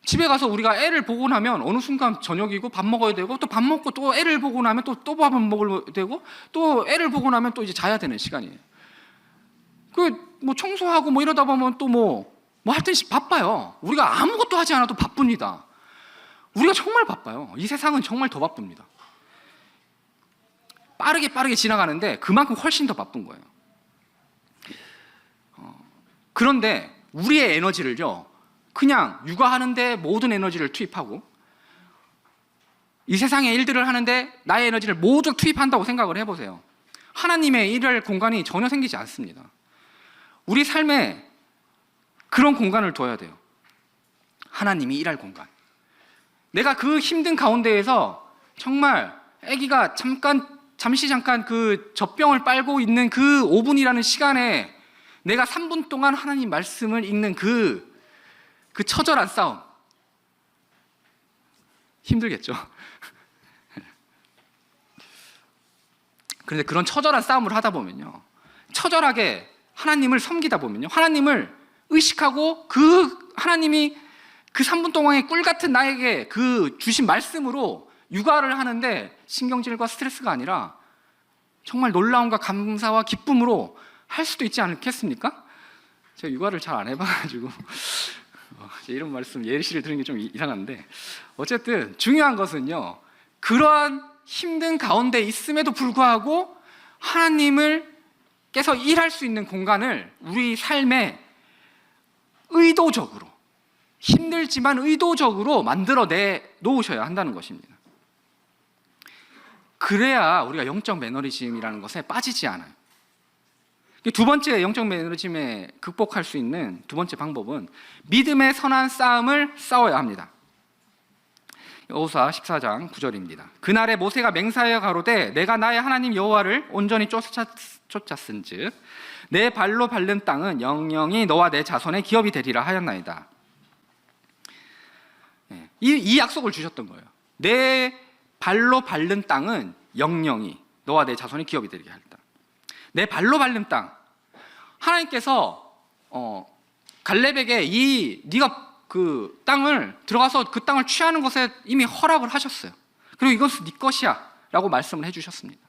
집에 가서 우리가 애를 보고 나면 어느 순간 저녁이고 밥 먹어야 되고, 또 밥 먹고 또 애를 보고 나면 또 밥 먹어야 되고, 또 애를 보고 나면 또 이제 자야 되는 시간이에요. 뭐 청소하고 뭐 이러다 보면 또 뭐 하여튼 바빠요. 우리가 아무것도 하지 않아도 바쁩니다. 우리가 정말 바빠요. 이 세상은 정말 더 바쁩니다. 빠르게 지나가는데 그만큼 훨씬 더 바쁜 거예요. 그런데 우리의 에너지를요, 그냥 육아하는데 모든 에너지를 투입하고 이 세상의 일들을 하는데 나의 에너지를 모두 투입한다고 생각을 해보세요. 하나님의 일할 공간이 전혀 생기지 않습니다. 우리 삶에 그런 공간을 둬야 돼요. 하나님이 일할 공간. 내가 그 힘든 가운데에서 정말 아기가 잠시 그 젖병을 빨고 있는 그 5분이라는 시간에 내가 3분 동안 하나님 말씀을 읽는 그 처절한 싸움. 힘들겠죠? 그런데 그런 처절한 싸움을 하다 보면요, 처절하게 하나님을 섬기다 보면요, 하나님을 의식하고 하나님이 그 3분 동안의 꿀 같은 나에게 그 주신 말씀으로 육아를 하는데 신경질과 스트레스가 아니라 정말 놀라움과 감사와 기쁨으로 할 수도 있지 않겠습니까? 제가 육아를 잘 안 해봐가지고 이런 말씀 예시를 드리는 게 좀 이상한데, 어쨌든 중요한 것은요, 그러한 힘든 가운데 있음에도 불구하고 하나님께서 일할 수 있는 공간을 우리 삶에 의도적으로, 힘들지만 의도적으로 만들어내 놓으셔야 한다는 것입니다. 그래야 우리가 영적 매너리즘이라는 것에 빠지지 않아요. 두 번째 영적 매너리즘에 극복할 수 있는 두 번째 방법은 믿음의 선한 싸움을 싸워야 합니다. 여호수아 14장 9절입니다. 그날에 모세가 맹세하여 가로되 내가 나의 하나님 여호와를 온전히 쫓았은즉 내 발로 밟는 땅은 영영이 너와 내 자손의 기업이 되리라 하였나이다. 이 약속을 주셨던 거예요. 내 발로 밟는 땅은 영영이 너와 내 자손의 기업이 되리라 하였다. 내 발로 밟는 땅, 하나님께서 갈렙에게 네가 그 땅을 들어가서 그 땅을 취하는 것에 이미 허락을 하셨어요. 그리고 이것은 네 것이야 라고 말씀을 해주셨습니다.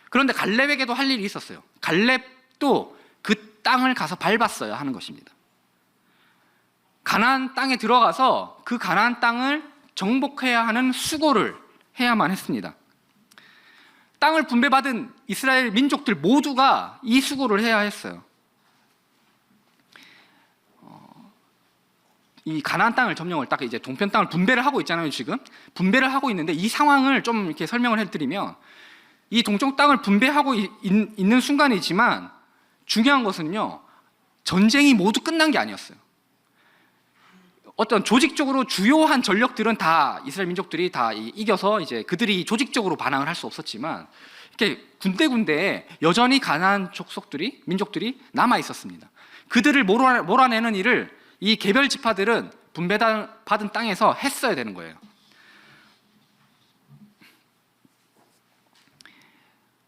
그런데 갈렙에게도 할 일이 있었어요. 갈렙도 그 땅을 가서 밟았어야 하는 것입니다. 가나안 땅에 들어가서 그 가나안 땅을 정복해야 하는 수고를 해야만 했습니다. 땅을 분배받은 이스라엘 민족들 모두가 이 수고를 해야 했어요. 이 가나안 땅을 점령을 딱 이제 동편 땅을 분배를 하고 있잖아요. 지금 분배를 하고 있는데 이 상황을 좀 이렇게 설명을 해드리면, 이 동쪽 땅을 분배하고 있는 순간이지만 중요한 것은요, 전쟁이 모두 끝난 게 아니었어요. 어떤 조직적으로 주요한 전력들은 다 이스라엘 민족들이 다 이겨서 이제 그들이 조직적으로 반항을 할 수 없었지만 이렇게 군데군데에 여전히 가나안 족속들이 민족들이 남아 있었습니다. 그들을 몰아내는 일을 이 개별 지파들은 분배받은 땅에서 했어야 되는 거예요.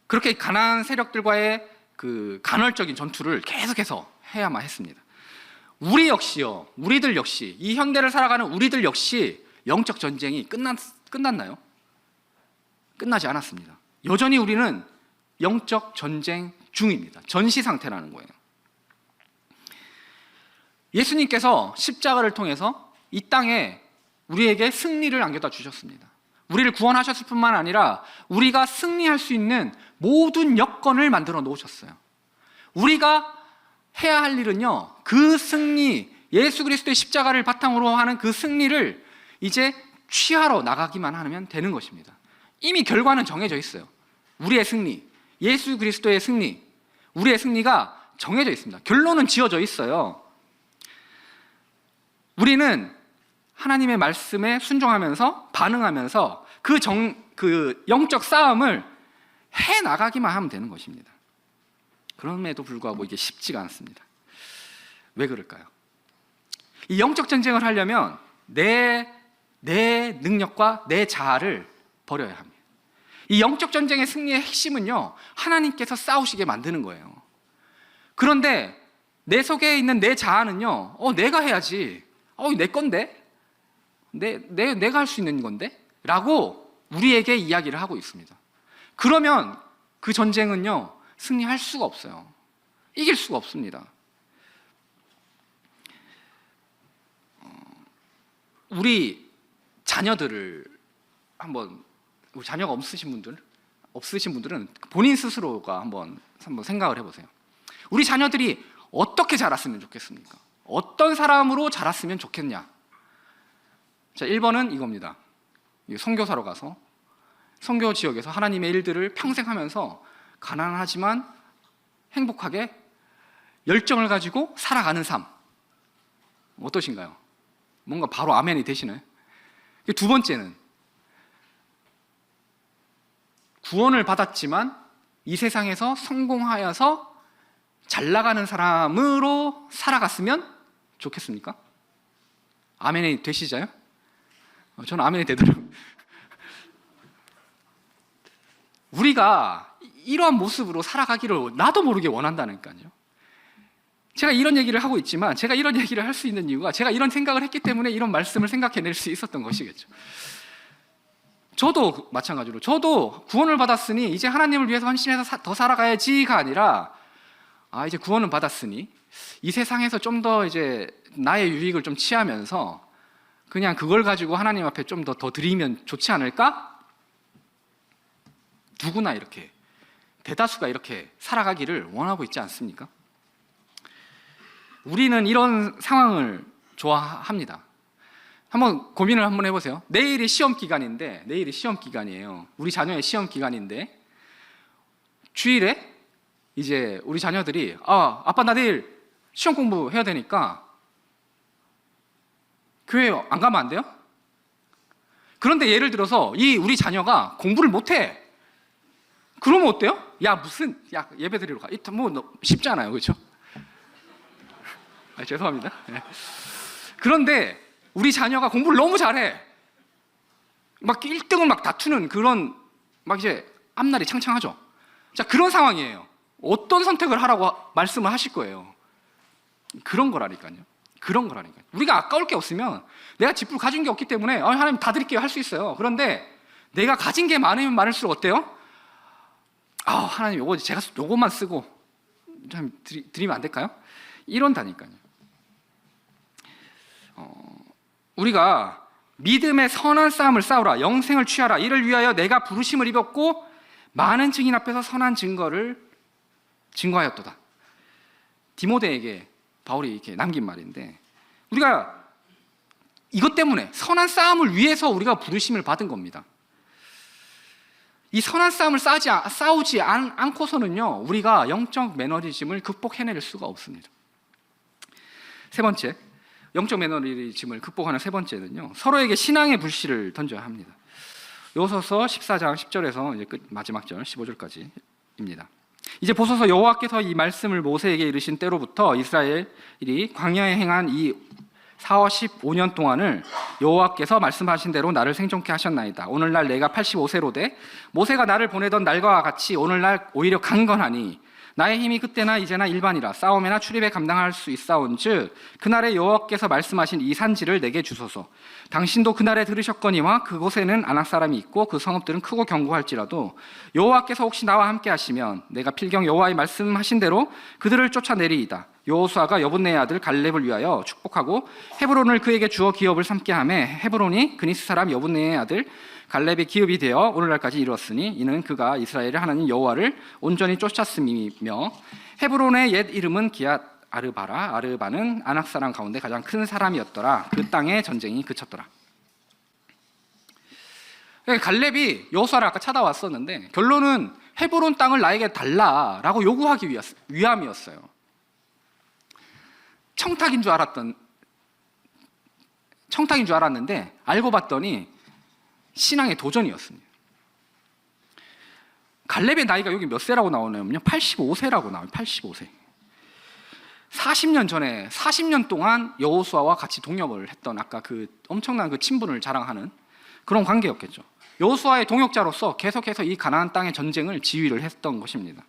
그렇게 가나안 세력들과의 그 간헐적인 전투를 계속해서 해야만 했습니다. 우리 역시요, 우리들 역시, 이 현대를 살아가는 우리들 역시 영적 전쟁이 끝났나요? 끝나지 않았습니다. 여전히 우리는 영적 전쟁 중입니다. 전시 상태라는 거예요. 예수님께서 십자가를 통해서 이 땅에 우리에게 승리를 안겨다 주셨습니다. 우리를 구원하셨을 뿐만 아니라 우리가 승리할 수 있는 모든 여건을 만들어 놓으셨어요. 우리가 해야 할 일은요, 그 승리, 예수 그리스도의 십자가를 바탕으로 하는 그 승리를 이제 취하러 나가기만 하면 되는 것입니다. 이미 결과는 정해져 있어요. 우리의 승리, 예수 그리스도의 승리, 우리의 승리가 정해져 있습니다. 결론은 지어져 있어요. 우리는 하나님의 말씀에 순종하면서 반응하면서 그 영적 싸움을 해 나가기만 하면 되는 것입니다. 그럼에도 불구하고 이게 쉽지가 않습니다. 왜 그럴까요? 이 영적 전쟁을 하려면 내 능력과 내 자아를 버려야 합니다. 이 영적 전쟁의 승리의 핵심은요, 하나님께서 싸우시게 만드는 거예요. 그런데 내 속에 있는 내 자아는요, 내가 해야지, 내 건데, 내가 할 수 있는 건데? 라고 우리에게 이야기를 하고 있습니다. 그러면 그 전쟁은요, 승리할 수가 없어요. 이길 수가 없습니다. 우리 자녀들을 한번, 자녀가 없으신 분들은 본인 스스로가 한번 생각을 해보세요. 우리 자녀들이 어떻게 자랐으면 좋겠습니까? 어떤 사람으로 자랐으면 좋겠냐? 자, 1번은 이겁니다. 선교사로 가서 선교 지역에서 하나님의 일들을 평생 하면서 가난하지만 행복하게 열정을 가지고 살아가는 삶. 어떠신가요? 뭔가 바로 아멘이 되시나요? 두 번째는 구원을 받았지만 이 세상에서 성공하여서 잘 나가는 사람으로 살아갔으면 좋겠습니까? 아멘이 되시자요? 저는 아멘이 되더라고요. 우리가 이러한 모습으로 살아가기를 나도 모르게 원한다니까요. 제가 이런 얘기를 하고 있지만 제가 이런 얘기를 할 수 있는 이유가 제가 이런 생각을 했기 때문에 이런 말씀을 생각해낼 수 있었던 것이겠죠. 저도 마찬가지로 저도 구원을 받았으니 이제 하나님을 위해서 헌신해서 더 살아가야지가 아니라 이제 구원을 받았으니 이 세상에서 좀 더 이제 나의 유익을 좀 취하면서 그냥 그걸 가지고 하나님 앞에 좀 더 드리면 좋지 않을까? 누구나 이렇게 대다수가 이렇게 살아가기를 원하고 있지 않습니까? 우리는 이런 상황을 좋아합니다. 한번 고민을 한번 해보세요. 내일이 시험 기간이에요. 우리 자녀의 시험 기간인데 주일에 이제 우리 자녀들이 아빠 나 내일 시험 공부해야 되니까 교회 안 가면 안 돼요? 그런데 예를 들어서 우리 자녀가 공부를 못해. 그러면 어때요? 예배 드리러 가. 뭐 쉽잖아요, 그렇죠? 죄송합니다. 네. 그런데 우리 자녀가 공부를 너무 잘해. 막 1등을 막 다투는 그런 막 이제 앞날이 창창하죠. 자, 그런 상황이에요. 어떤 선택을 하라고 말씀을 하실 거예요? 그런 거라니까요. 우리가 아까울 게 없으면 내가 뒷불 가진 게 없기 때문에 하나님 다 드릴게요 할 수 있어요. 그런데 내가 가진 게 많으면 많을수록 어때요? 하나님 요것만 쓰고 좀 드리면 안 될까요? 이런다니까요. 우리가 믿음의 선한 싸움을 싸우라, 영생을 취하라, 이를 위하여 내가 부르심을 입었고 많은 증인 앞에서 선한 증거를 증거하였도다. 디모데에게 바울이 이렇게 남긴 말인데, 우리가 이것 때문에 선한 싸움을 위해서 우리가 부르심을 받은 겁니다. 이 선한 싸움을 싸우지 않고서는요, 우리가 영적 매너리즘을 극복해낼 수가 없습니다. 세 번째, 영적 매너리즘을 극복하는 세 번째는요, 서로에게 신앙의 불씨를 던져야 합니다. 요소서 14장 10절에서 이제 마지막 절 15절까지입니다. 이제 보소서 여호와께서 이 말씀을 모세에게 이르신 때로부터 이스라엘이 광야에 행한 이 45년 동안을 여호와께서 말씀하신 대로 나를 생존케 하셨나이다. 오늘날 내가 85세로 모세가 나를 보내던 날과 같이 오늘날 오히려 강건하니 나의 힘이 그때나 이제나 일반이라 싸움에나 출입에 감당할 수 있사온즉 그날에 여호와께서 말씀하신 이 산지를 내게 주소서. 당신도 그날에 들으셨거니와 그곳에는 아낙 사람이 있고 그 성읍들은 크고 견고할지라도 여호와께서 혹시 나와 함께 하시면 내가 필경 여호와의 말씀하신 대로 그들을 쫓아내리이다. 여호수아가 여분네의 아들 갈렙을 위하여 축복하고 헤브론을 그에게 주어 기업을 삼게 하며 헤브론이 그니스 사람 여분네의 아들 갈렙의 기업이 되어 오늘날까지 이르렀으니 이는 그가 이스라엘의 하나님 여호와를 온전히 쫓았음이며 헤브론의 옛 이름은 기앗 아르바라. 아르바는 아낙 사람 가운데 가장 큰 사람이었더라. 그 땅에 전쟁이 그쳤더라. 갈렙이 여호수아를 아까 찾아왔었는데 결론은 헤브론 땅을 나에게 달라라고 요구하기 위함이었어요. 청탁인 줄 알았는데 알고 봤더니 신앙의 도전이었습니다. 갈렙의 나이가 여기 몇 세라고 나오냐면요, 85세라고 나와요. 85세. 40년 전에 40년 동안 여호수아와 같이 동역을 했던 아까 그 엄청난 그 친분을 자랑하는 그런 관계였겠죠. 여호수아의 동역자로서 계속해서 이 가나안 땅의 전쟁을 지휘를 했던 것입니다.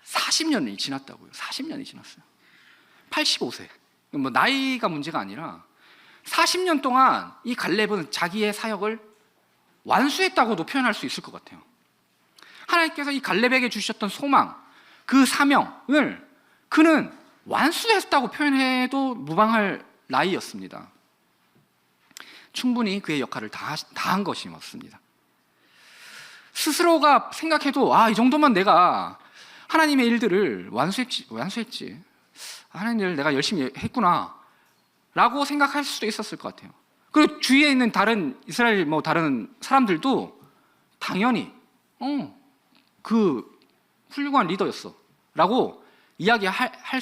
40년이 지났다고요. 40년이 지났어요. 85세. 뭐 나이가 문제가 아니라 40년 동안 이 갈렙은 자기의 사역을 완수했다고도 표현할 수 있을 것 같아요. 하나님께서 이 갈렙에게 주셨던 소망, 그 사명을 그는 완수했다고 표현해도 무방할 나이였습니다. 충분히 그의 역할을 다한 것이었습니다. 스스로가 생각해도 이 정도면 내가 하나님의 일들을 완수했지. 하나님의 일을 내가 열심히 했구나 라고 생각할 수도 있었을 것 같아요. 그리고 주위에 있는 다른 이스라엘 다른 사람들도 당연히 그 훌륭한 리더였어 라고 이야기할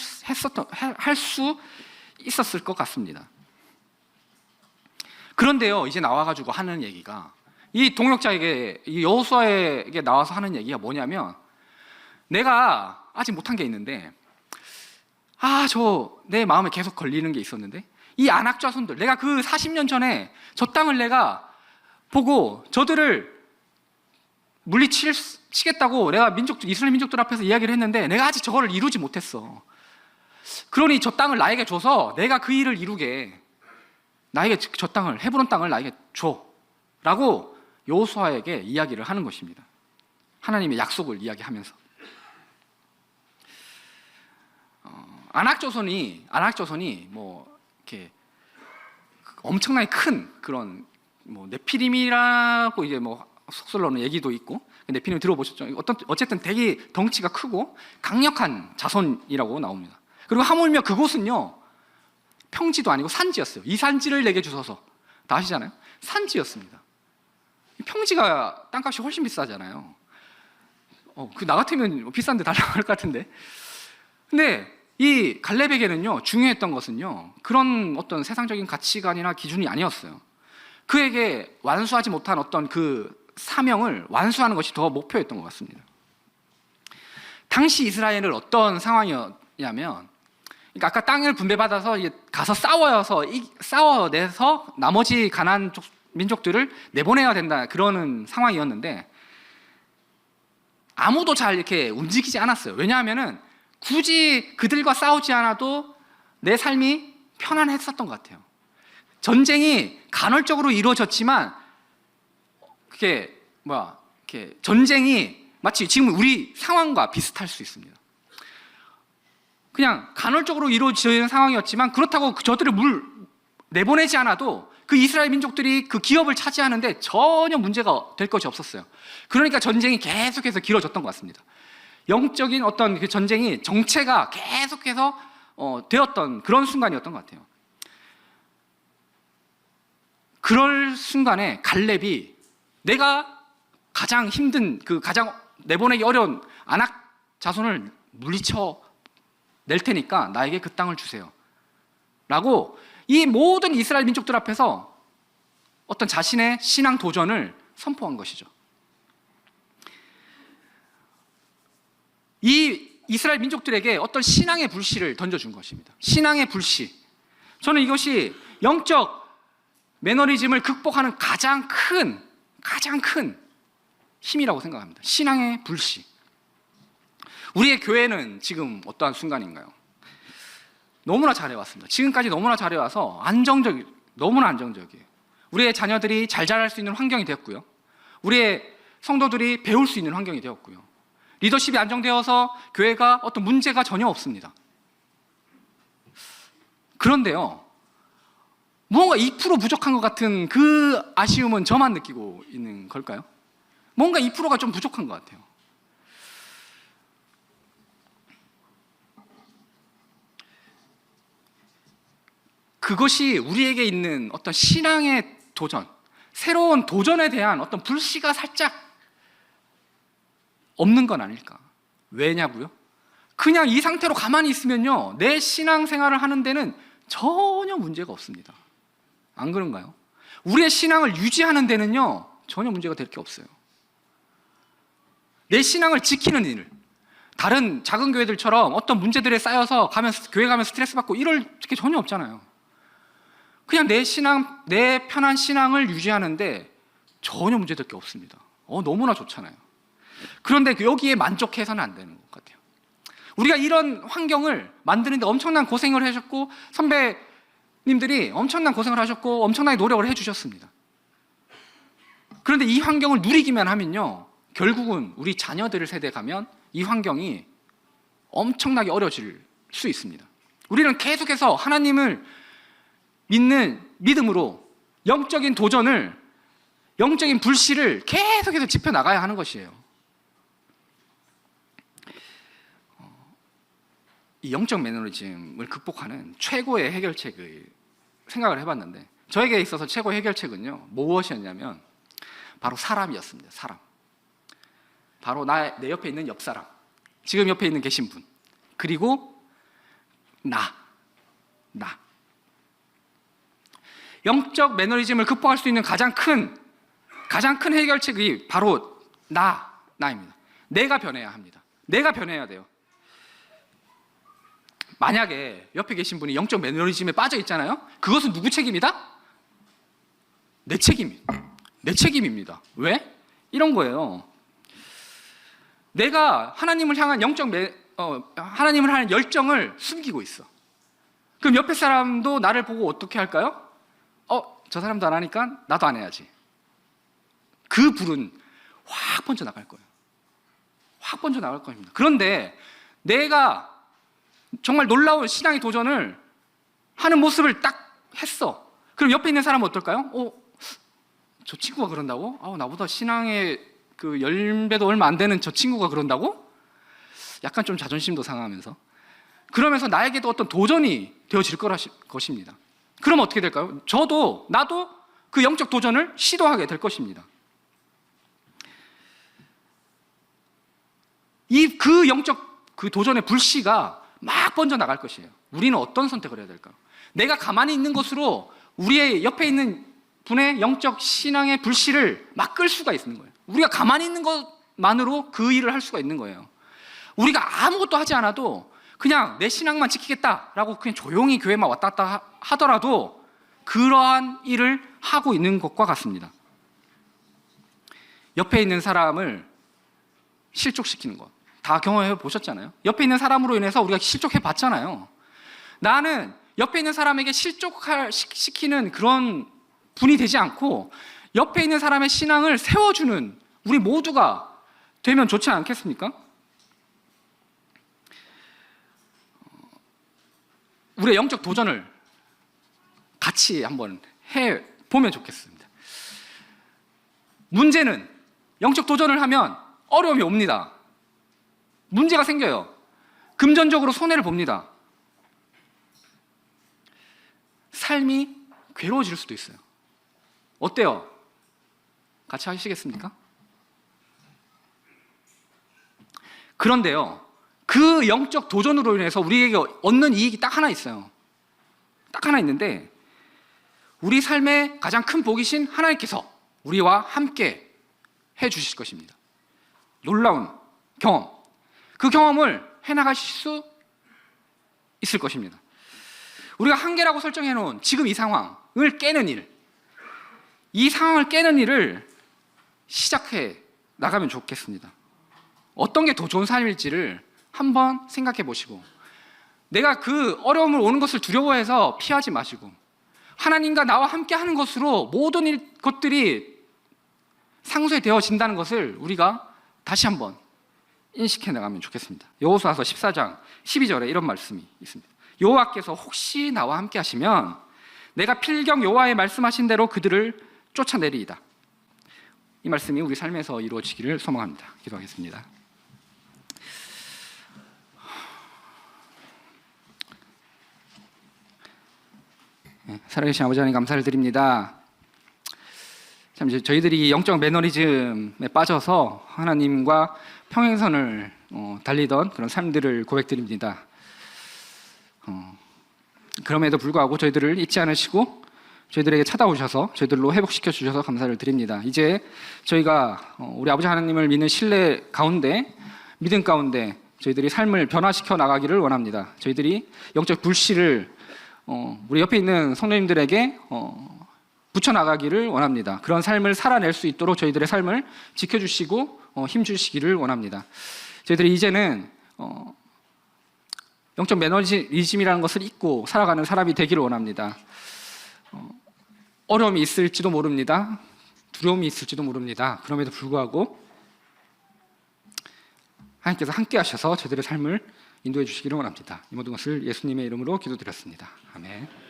수 있었을 것 같습니다. 그런데요, 이제 나와가지고 하는 얘기가, 이 동역자에게, 이 여호수아에게 나와서 하는 얘기가 뭐냐면, 내가 아직 못한 게 있는데 내 마음에 계속 걸리는 게 있었는데, 이 아낙 자손들, 내가 그 40년 전에 저 땅을 내가 보고 저들을 물리치겠다고 내가 이스라엘 민족들 앞에서 이야기를 했는데 내가 아직 저거를 이루지 못했어. 그러니 저 땅을 나에게 줘서 내가 그 일을 이루게, 나에게 저 땅을, 헤브론 땅을 나에게 줘 라고 여호수아에게 이야기를 하는 것입니다. 하나님의 약속을 이야기하면서. 아낙 조선이 이렇게 엄청나게 큰 그런 네피림이라고 이제 속설로는 얘기도 있고, 네피림 들어보셨죠? 어쨌든 되게 덩치가 크고 강력한 자손이라고 나옵니다. 그리고 하물며 그곳은요, 평지도 아니고 산지였어요. 이 산지를 내게 주소서. 다 아시잖아요. 산지였습니다. 평지가 땅값이 훨씬 비싸잖아요. 나 같으면 비싼데 달라고 할 것 같은데. 근데 이 갈렙에게는요, 중요했던 것은요, 그런 어떤 세상적인 가치관이나 기준이 아니었어요. 그에게 완수하지 못한 어떤 그 사명을 완수하는 것이 더 목표였던 것 같습니다. 당시 이스라엘은 어떤 상황이었냐면, 그러니까 아까 땅을 분배받아서 가서 싸워내서 나머지 가나안 민족들을 내보내야 된다, 그러는 상황이었는데 아무도 잘 이렇게 움직이지 않았어요. 왜냐하면은 굳이 그들과 싸우지 않아도 내 삶이 편안했었던 것 같아요. 전쟁이 간헐적으로 이루어졌지만 전쟁이 마치 지금 우리 상황과 비슷할 수 있습니다. 그냥 간헐적으로 이루어지는 상황이었지만 그렇다고 저들을 내보내지 않아도 그 이스라엘 민족들이 그 기업을 차지하는데 전혀 문제가 될 것이 없었어요. 그러니까 전쟁이 계속해서 길어졌던 것 같습니다. 영적인 어떤 그 전쟁이 정체가 계속해서 되었던 그런 순간이었던 것 같아요. 그럴 순간에 갈렙이 내가 가장 힘든 가장 내보내기 어려운 아낙 자손을 물리쳐 낼 테니까 나에게 그 땅을 주세요 라고 이 모든 이스라엘 민족들 앞에서 어떤 자신의 신앙 도전을 선포한 것이죠. 이 이스라엘 민족들에게 어떤 신앙의 불씨를 던져준 것입니다. 신앙의 불씨. 저는 이것이 영적 매너리즘을 극복하는 가장 큰 힘이라고 생각합니다. 신앙의 불씨. 우리의 교회는 지금 어떠한 순간인가요? 너무나 잘해왔습니다. 지금까지 너무나 잘해와서 너무나 안정적이에요. 우리의 자녀들이 잘 자랄 수 있는 환경이 되었고요. 우리의 성도들이 배울 수 있는 환경이 되었고요. 리더십이 안정되어서 교회가 어떤 문제가 전혀 없습니다. 그런데요, 뭔가 2% 부족한 것 같은 그 아쉬움은 저만 느끼고 있는 걸까요? 뭔가 2%가 좀 부족한 것 같아요. 그것이 우리에게 있는 어떤 신앙의 도전, 새로운 도전에 대한 어떤 불씨가 살짝 없는 건 아닐까? 왜냐고요? 그냥 이 상태로 가만히 있으면요, 내 신앙생활을 하는 데는 전혀 문제가 없습니다. 안 그런가요? 우리의 신앙을 유지하는 데는요, 전혀 문제가 될 게 없어요. 내 신앙을 지키는 일, 다른 작은 교회들처럼 어떤 문제들에 쌓여서 교회 가면 스트레스 받고 이럴 게 전혀 없잖아요. 그냥 내 편한 신앙을 유지하는데 전혀 문제될 게 없습니다. 너무나 좋잖아요. 그런데 여기에 만족해서는 안 되는 것 같아요. 우리가 이런 환경을 만드는데 엄청난 고생을 하셨고, 선배님들이 엄청난 고생을 하셨고 엄청나게 노력을 해주셨습니다. 그런데 이 환경을 누리기만 하면요, 결국은 우리 자녀들 세대 가면 이 환경이 엄청나게 어려질 수 있습니다. 우리는 계속해서 하나님을 믿는 믿음으로 영적인 도전을, 영적인 불씨를 계속해서 지펴나가야 하는 것이에요. 이 영적 매너리즘을 극복하는 최고의 해결책을 생각을 해봤는데, 저에게 있어서 최고의 해결책은요, 무엇이었냐면 바로 사람이었습니다. 사람. 바로 내 옆에 있는 옆 사람, 지금 옆에 있는 계신 분, 그리고 나. 영적 매너리즘을 극복할 수 있는 가장 큰 해결책이 바로 나입니다. 내가 변해야 합니다. 내가 변해야 돼요. 만약에 옆에 계신 분이 영적 매너리즘에 빠져 있잖아요. 그것은 누구 책임이다? 내 책임입니다. 왜? 이런 거예요. 내가 하나님을 향한 하나님을 향한 열정을 숨기고 있어. 그럼 옆에 사람도 나를 보고 어떻게 할까요? 저 사람도 안 하니까 나도 안 해야지. 그 불은 확 번져 나갈 거예요. 확 번져 나갈 겁니다. 그런데 내가 정말 놀라운 신앙의 도전을 하는 모습을 딱 했어. 그럼 옆에 있는 사람은 어떨까요? 저 친구가 그런다고? 나보다 신앙의 그 10배도 얼마 안 되는 저 친구가 그런다고? 약간 좀 자존심도 상하면서, 그러면서 나에게도 어떤 도전이 되어질 것입니다. 그럼 어떻게 될까요? 나도 그 영적 도전을 시도하게 될 것입니다. 그 영적 도전의 불씨가 막 번져 나갈 것이에요. 우리는 어떤 선택을 해야 될까요? 내가 가만히 있는 것으로 우리의 옆에 있는 분의 영적 신앙의 불씨를 막 끌 수가 있는 거예요. 우리가 가만히 있는 것만으로 그 일을 할 수가 있는 거예요. 우리가 아무것도 하지 않아도 그냥 내 신앙만 지키겠다라고 그냥 조용히 교회만 왔다 갔다 하더라도 그러한 일을 하고 있는 것과 같습니다. 옆에 있는 사람을 실족시키는 것, 다 경험해 보셨잖아요. 옆에 있는 사람으로 인해서 우리가 실족해 봤잖아요. 나는 옆에 있는 사람에게 실족시키는 그런 분이 되지 않고 옆에 있는 사람의 신앙을 세워주는 우리 모두가 되면 좋지 않겠습니까? 우리의 영적 도전을 같이 한번 해보면 좋겠습니다. 문제는 영적 도전을 하면 어려움이 옵니다. 문제가 생겨요. 금전적으로 손해를 봅니다. 삶이 괴로워질 수도 있어요. 어때요? 같이 하시겠습니까? 그런데요, 그 영적 도전으로 인해서 우리에게 얻는 이익이 딱 하나 있어요. 딱 하나 있는데, 우리 삶의 가장 큰 복이신 하나님께서 우리와 함께 해 주실 것입니다. 놀라운 경험, 그 경험을 해나가실 수 있을 것입니다. 우리가 한계라고 설정해 놓은 지금 이 상황을 깨는 일, 이 상황을 깨는 일을 시작해 나가면 좋겠습니다. 어떤 게 더 좋은 삶일지를 한번 생각해 보시고, 내가 그 어려움을 오는 것을 두려워해서 피하지 마시고, 하나님과 나와 함께 하는 것으로 모든 것들이 상쇄되어진다는 것을 우리가 다시 한번 인식해 나가면 좋겠습니다. 여호수아서 14장 12절에 이런 말씀이 있습니다. 여호와께서 혹시 나와 함께 하시면 내가 필경 여호와의 말씀하신 대로 그들을 쫓아내리이다. 이 말씀이 우리 삶에서 이루어지기를 소망합니다. 기도하겠습니다. 살아계신 아버지 하나님 감사를 드립니다. 참 저희들이 영적 매너리즘에 빠져서 하나님과 평행선을 달리던 그런 삶들을 고백드립니다. 그럼에도 불구하고 저희들을 잊지 않으시고 저희들에게 찾아오셔서 저희들로 회복시켜 주셔서 감사를 드립니다. 이제 저희가 우리 아버지 하나님을 믿는 신뢰 가운데, 믿음 가운데 저희들이 삶을 변화시켜 나가기를 원합니다. 저희들이 영적 불씨를 우리 옆에 있는 성도님들에게 붙여나가기를 원합니다. 그런 삶을 살아낼 수 있도록 저희들의 삶을 지켜주시고 힘주시기를 원합니다. 저희들이 이제는 영적 매너리즘이라는 것을 잊고 살아가는 사람이 되기를 원합니다. 어려움이 있을지도 모릅니다. 두려움이 있을지도 모릅니다. 그럼에도 불구하고 하나님께서 함께 하셔서 저희들의 삶을 인도해 주시기를 원합니다. 이 모든 것을 예수님의 이름으로 기도드렸습니다. 아멘.